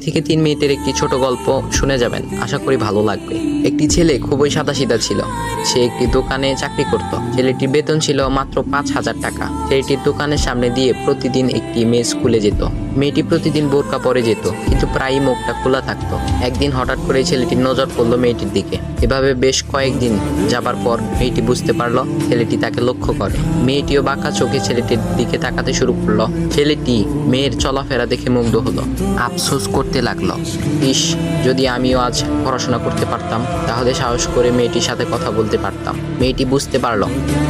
থেকে 3 মিনিটের একটি ছোট গল্প শুনে যাবেন, আশা করি ভালো লাগবে। একটি ছেলে খুবই সাদাসিধা ছিল। সে একটি দোকানে চাকরি করত। ছেলেটির বেতন ছিল মাত্র 5,000 টাকা। ছেলেটির দোকানের সামনে দিয়ে প্রতিদিন একটি মেয়ে স্কুলে যেত। মেয়েটি প্রতিদিন বোরকা পরে যেত, কিন্তু প্রায়ই মুখটা খোলা থাকতো। একদিন হঠাৎ করে ছেলেটির নজর পড়লো মেয়েটির দিকে। এভাবে বেশ কয়েকদিন যাবার পর মেয়েটি বুঝতে পারলো ছেলেটি তাকে লক্ষ্য করে। মেয়েটিও বাঁকা চোখে ছেলেটির দিকে তাকাতে শুরু করলো। ছেলেটি মেয়ের চলাফেরা দেখে মুগ্ধ হলো। আফসোস করতে লাগলো, ইস, যদি আমিও আজ পড়াশোনা করতে পারতাম, তাহলে সাহস করে মেয়েটির সাথে কথা বলতে পারতাম। মেয়েটি বুঝতে পারলো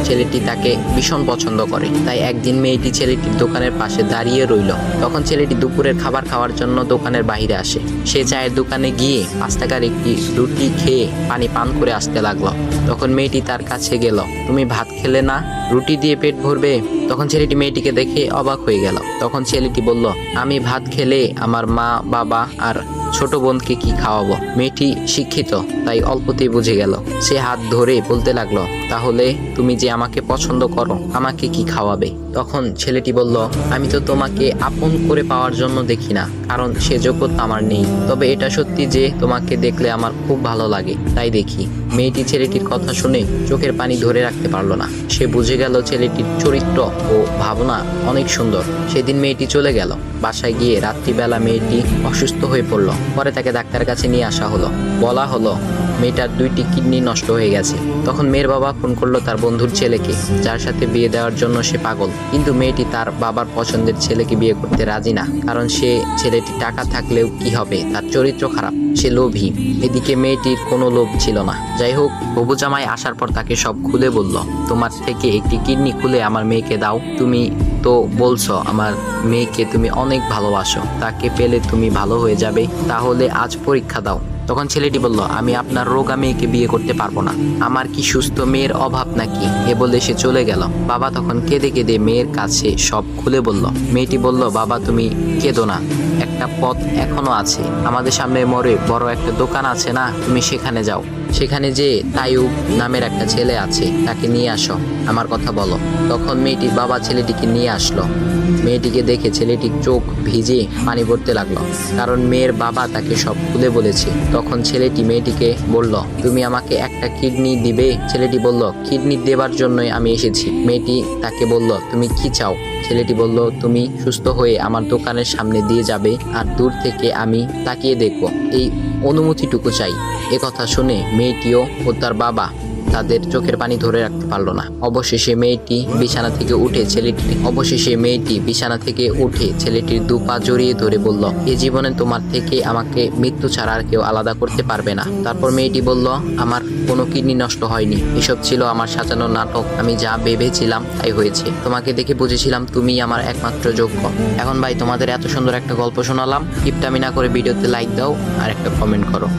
ছেলেটি তাকে ভীষণ পছন্দ করে। তাই একদিন মেয়েটি ছেলেটির দোকানের পাশে দাঁড়িয়ে রইল। তখন ছেলেটি দুপুরের খাবার খাওয়ার জন্য দোকানের বাইরে আসে। সে চায়ের দোকানে গিয়ে 5 টাকার একটি রুটি খেয়ে পানি পান করে আসতে লাগলো। তখন মেয়েটি তার কাছে গেল। তুমি ভাত খেলে না, রুটি দিয়ে পেট ভরবে? তখন ছেলেটি মেয়েটিকে দেখে অবাক হয়ে গেল। তখন ছেলেটি বলল, আমি ভাত খেলে আমার মা, বাবা আর ছোট বোনকে কি খাওয়াবো? মেয়েটি শিক্ষিত, তাই অল্পতেই বুঝে গেল। সে হাত ধরে বলতে লাগলো, তাহলে তুমি যে আমাকে পছন্দ করো, আমাকে কি খাওয়াবে? তখন ছেলেটি বলল, আমি তো তোমাকে আপন করে পাওয়ার জন্য দেখি না, কারণ সে যোগ্যতা আমার নেই। তবে এটা সত্যি যে তোমাকে দেখলে আমার খুব ভালো লাগে, তাই দেখি। মেয়েটি ছেলেটির কথা শুনে চোখের পানি ধরে রাখতে পারলো না। সে বুঝে গেল ছেলেটির চরিত্র ও ভাবনা অনেক সুন্দর। সেদিন মেয়েটি চলে গেল। বাসায় গিয়ে রাত্রিবেলা মেয়েটি অসুস্থ হয়ে পড়ল। পরে তাকে ডাক্তারের কাছে নিয়ে আসা হলো। বলা হলো মেয়েটার 2টি কিডনি নষ্ট হয়ে গেছে। তখন মেয়ের বাবা ফোন করলো তার বন্ধুর ছেলেকে, যার সাথে বিয়ে দেওয়ার জন্য সে পাগল। কিন্তু মেয়েটি তার বাবার পছন্দের ছেলেকে বিয়ে করতে রাজি না, কারণ সে ছেলেটি টাকা থাকলেও কি হবে, তার চরিত্র খারাপ, সে লোভী। এদিকে মেয়েটির কোনো লোভ ছিল না। যাই হোক, হবু জামাই আসার পর তাকে সব খুলে বলল, তোমার থেকে একটি কিডনি খুলে আমার মেয়েকে দাও। তুমি তো বলছো আমার মেয়েকে তুমি অনেক ভালোবাসো, তাকে পেলে তুমি ভালো হয়ে যাবে, তাহলে আজ পরীক্ষা দাও। তখন ছেলেটি বলল, আমি আপনার রোগা মেয়েকে বিয়ে করতে পারবো না, আমার কি সুস্থ মেয়ের অভাব নাকি? এ বলে সে চলে গেল। বাবা তখন কেঁদে কেঁদে মেয়ের কাছে সব খুলে বলল। মেয়েটি বলল, বাবা তুমি কেঁদো না, একটা পথ এখনো আছে। আমাদের সামনে মোড়ে বড় একটা দোকান আছে না, তুমি সেখানে যাও। সেখানে যে তাইয়ুব নামের একটা ছেলে আছে, তাকে নিয়ে আসো, আমার কথা বলো। তখন মেয়েটির বাবা ছেলেটিকে নিয়ে আসলো। মেয়েটিকে দেখে ছেলেটির চোখ ভিজে পানি পড়তে লাগলো, কারণ মেয়ের বাবা তাকে সব খুলে বলেছে। তখন ছেলেটি মেয়েটিকে বলল, তুমি আমাকে একটা কিডনি দিবে? ছেলেটি বলল, কিডনি দেবার জন্যই আমি এসেছি। মেয়েটি তাকে বলল, তুমি কি চাও? ছেলেটি বলল, তুমি সুস্থ হয়ে আমার দোকানের সামনে দিয়ে যাবে, আর দূর থেকে আমি তাকিয়ে দেখব, এই অনুমতিটুকু চাই। এ কথা শুনে মেয়েটিও ও তার বাবা তাদের চোখের পানি ধরে রাখতে পারলো না। অবশেষে মেয়েটি বিছানা থেকে উঠে ছেলেটির 2 পা জড়িয়ে ধরে বলল, এই জীবনে তোমার থেকে আমাকে মৃত্যু ছাড়া আর কেউ আলাদা করতে পারবে না। তারপর মেয়েটি বলল, আমার কোনো কিডনি নষ্ট হয়নি, এসব ছিল আমার সাজানো নাটক। আমি যা ভেবেছিলাম তাই হয়েছে। তোমাকে দেখে বুঝেছিলাম তুমি আমার একমাত্র যোগ্য। এখন ভাই, তোমাদের এত সুন্দর একটা গল্প শোনালাম, কিপটামি না করে ভিডিওতে লাইক দাও আর একটা কমেন্ট করো।